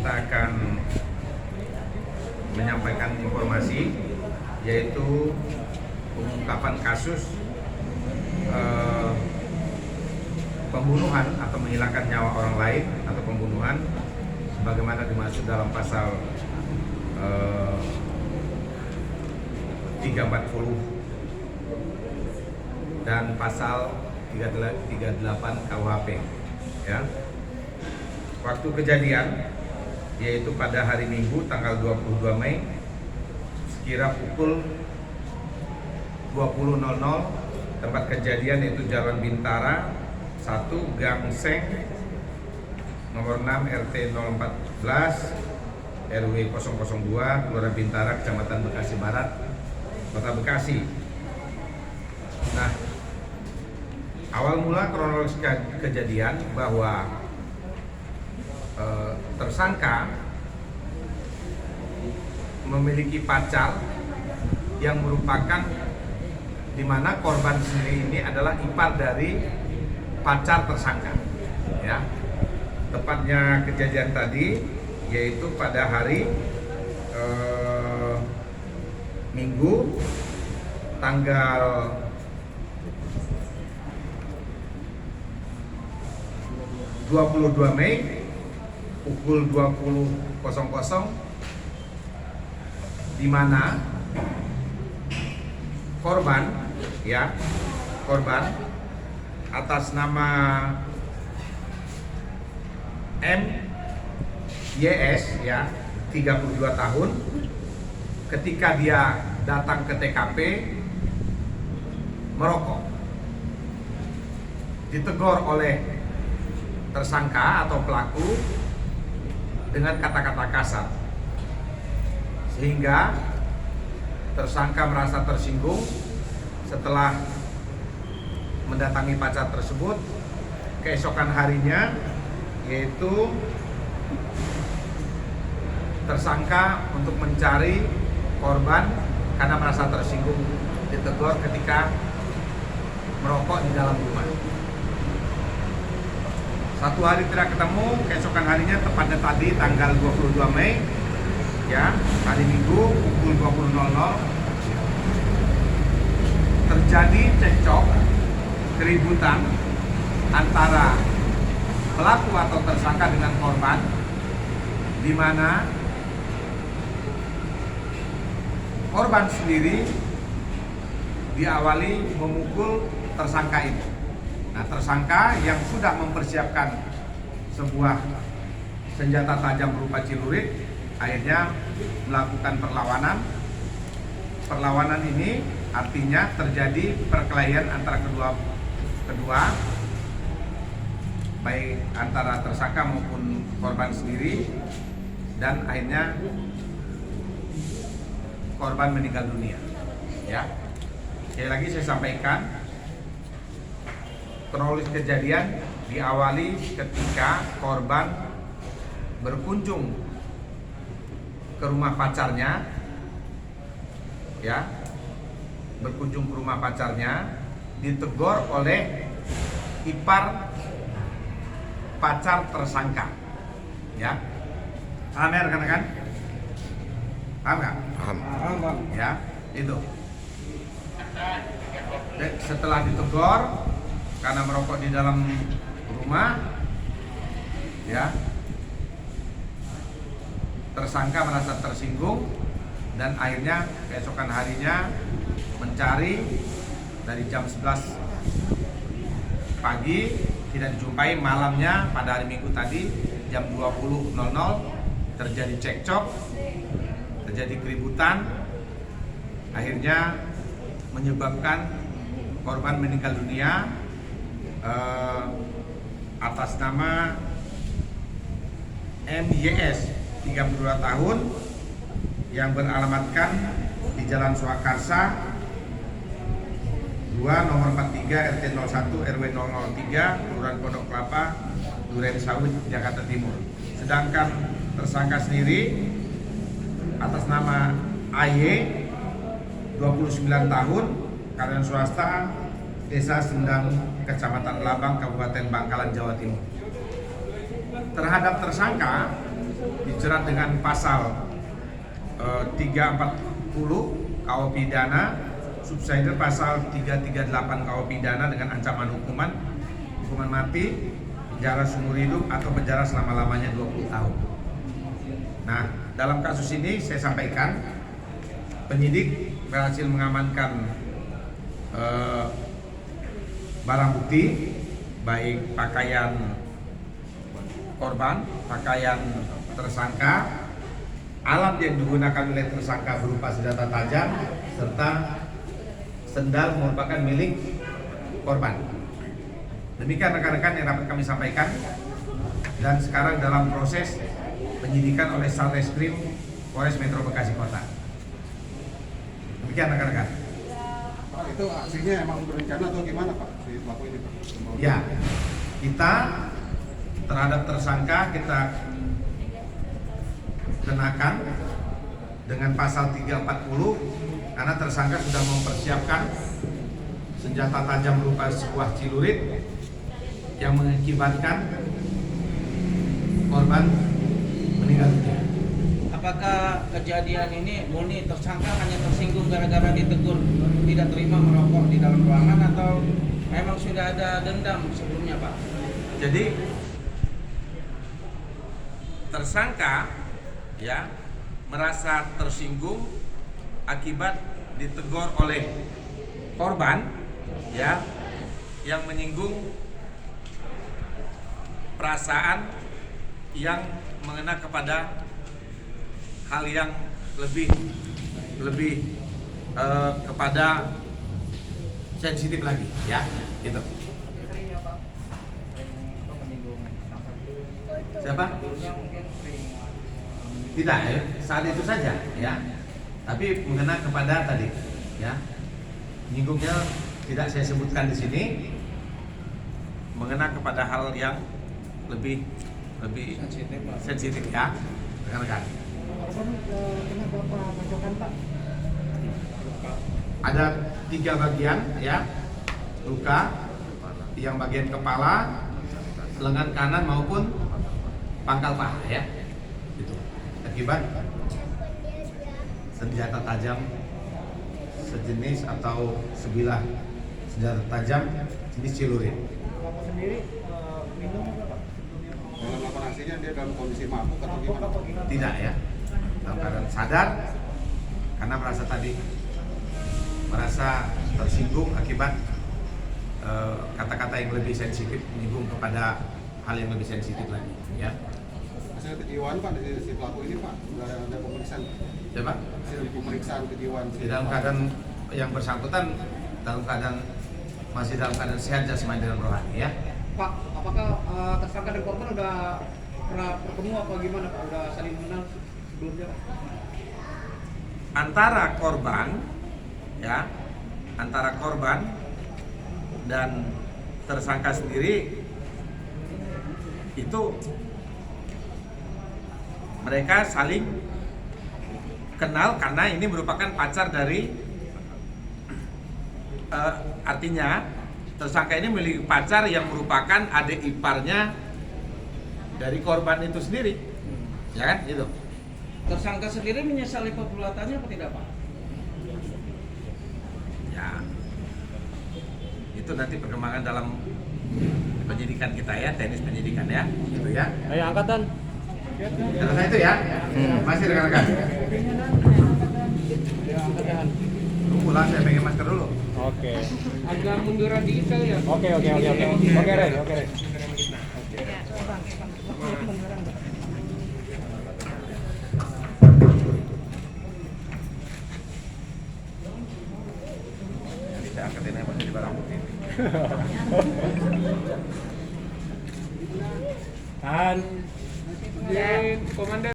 kita akan menyampaikan informasi, yaitu pengungkapan kasus pembunuhan atau menghilangkan nyawa orang lain atau pembunuhan sebagaimana dimaksud dalam pasal 340 dan pasal 38 KUHP, ya. Waktu kejadian yaitu pada hari Minggu tanggal 22 Mei sekira pukul 20.00. Tempat kejadian yaitu Jalan Bintara 1 Gang Seng nomor 6 RT 014 RW 002 Kelurahan Bintara, Kecamatan Bekasi Barat, Kota Bekasi. Nah, awal mula kronologis kejadian bahwa tersangka memiliki pacar yang merupakan, di mana korban sendiri ini adalah ipar dari pacar tersangka, ya. Tepatnya kejadian tadi yaitu pada hari Minggu tanggal 22 Mei pukul 20.00, di mana korban atas nama MYS, ya, 32 tahun, ketika dia datang ke TKP merokok, ditegur oleh tersangka atau pelaku dengan kata-kata kasar, sehingga tersangka merasa tersinggung. Setelah mendatangi pacar tersebut, keesokan harinya yaitu tersangka untuk mencari korban karena merasa tersinggung ditegur ketika merokok di dalam rumah. Satu hari tidak ketemu, keesokan harinya tepatnya tadi tanggal 22 Mei, ya, hari Minggu pukul 20.00 terjadi cekcok, keributan antara pelaku atau tersangka dengan korban, di mana korban sendiri diawali memukul tersangka itu. Nah, tersangka yang sudah mempersiapkan sebuah senjata tajam berupa celurit akhirnya melakukan perlawanan. Perlawanan ini artinya terjadi perkelahian antara kedua baik antara tersangka maupun korban sendiri, dan akhirnya korban meninggal dunia, ya. Sekali lagi saya sampaikan, kronologis kejadian diawali ketika korban berkunjung ke rumah pacarnya, ya, berkunjung ke rumah pacarnya, ditegur oleh ipar pacar tersangka, ya. Paham ya rekan-rekan? Paham nggak? Paham. Ya, itu. Setelah ditegur karena merokok di dalam rumah, ya, tersangka merasa tersinggung dan akhirnya keesokan harinya mencari dari jam 11 pagi tidak dijumpai. Malamnya pada hari Minggu tadi jam 20.00 terjadi cekcok, terjadi keributan, akhirnya menyebabkan korban meninggal dunia atas nama MYS 32 tahun yang beralamatkan di Jalan Swakarsa 2 nomor 43 RT 01 RW 003 Kelurahan Pondok Kelapa, Duren Sawit, Jakarta Timur. Sedangkan tersangka sendiri atas nama AY 29 tahun, karyawan swasta, Desa Sendang, Kecamatan Labang, Kabupaten Bangkalan, Jawa Timur. Terhadap tersangka dijerat dengan pasal 340 KUH pidana, subsidiary pasal 338 KUH pidana dengan ancaman hukuman mati, penjara seumur hidup atau penjara selama-lamanya 20 tahun. Nah, dalam kasus ini saya sampaikan penyidik berhasil mengamankan barang bukti baik pakaian korban, pakaian tersangka, alat yang digunakan oleh tersangka berupa senjata tajam, serta sendal merupakan milik korban. Demikian rekan-rekan yang dapat kami sampaikan, dan sekarang dalam proses penyidikan oleh Satreskrim Polres Metro Bekasi Kota. Demikian rekan-rekan. Pak, itu aksinya emang berencana atau gimana Pak, si pelaku ini Pak? Ya, kita terhadap tersangka kita kenakan dengan pasal 340 karena tersangka sudah mempersiapkan senjata tajam berupa sebuah celurit yang mengakibatkan korban meninggal dunia. Apakah kejadian ini murni tersangka hanya tersinggung gara-gara ditegur tidak terima merokok di dalam ruangan, atau memang sudah ada dendam sebelumnya, Pak? Jadi tersangka ya merasa tersinggung akibat ditegur oleh korban ya yang menyinggung perasaan yang mengena kepada hal yang lebih kepada sensitif lagi ya gitu. Siapa? Tidak ya, saat itu saja ya. Tapi mengena kepada tadi ya. Nyinggungnya tidak saya sebutkan di sini. Mengena kepada hal yang lebih sensitif ya, rekan-rekan. Kena berapa bacokan Pak? Ada 3 bagian ya luka, yang bagian kepala, lengan kanan maupun pangkal paha ya. Itu akibat senjata tajam sejenis atau sebilah senjata tajam jenis celurit. Bapak sendiri minum apa Pak? Dalam melakukan aksinya dia dalam kondisi mabuk atau gimana? Tidak ya, dalam keadaan sadar karena merasa tersinggung akibat kata-kata yang lebih sensitif, menyinggung kepada hal yang lebih sensitif lagi ya. Hasil kejiwaan Pak dari si pelaku ini Pak, sudah ada pemeriksaan? Coba Hasil pemeriksaan kejiwaan di dalam keadaan yang bersangkutan masih dalam keadaan sehat jasmani dan rohani ya. Pak, apakah tersangka dan korban udah pernah bertemu apa gimana Pak? Udah saling mengenal sebelumnya Pak? Antara korban dan tersangka sendiri itu mereka saling kenal karena ini merupakan pacar dari artinya tersangka ini memiliki pacar yang merupakan adik iparnya dari korban itu sendiri, ya kan? Itu. Tersangka sendiri menyesali perbuatannya apa tidak, Pak? Ya, itu nanti perkembangan dalam penyidikan kita ya, teknis penyidikan ya, gitu ya. Ayo angkatan. Selesai itu ya, masih rekan-rekan. Tunggulah, saya pengen masker dulu. Oke. Agak munduran dikit kali ya? Oke, Ren. Saya angkatin aja masih di barang bukti. Tahan. Komandan.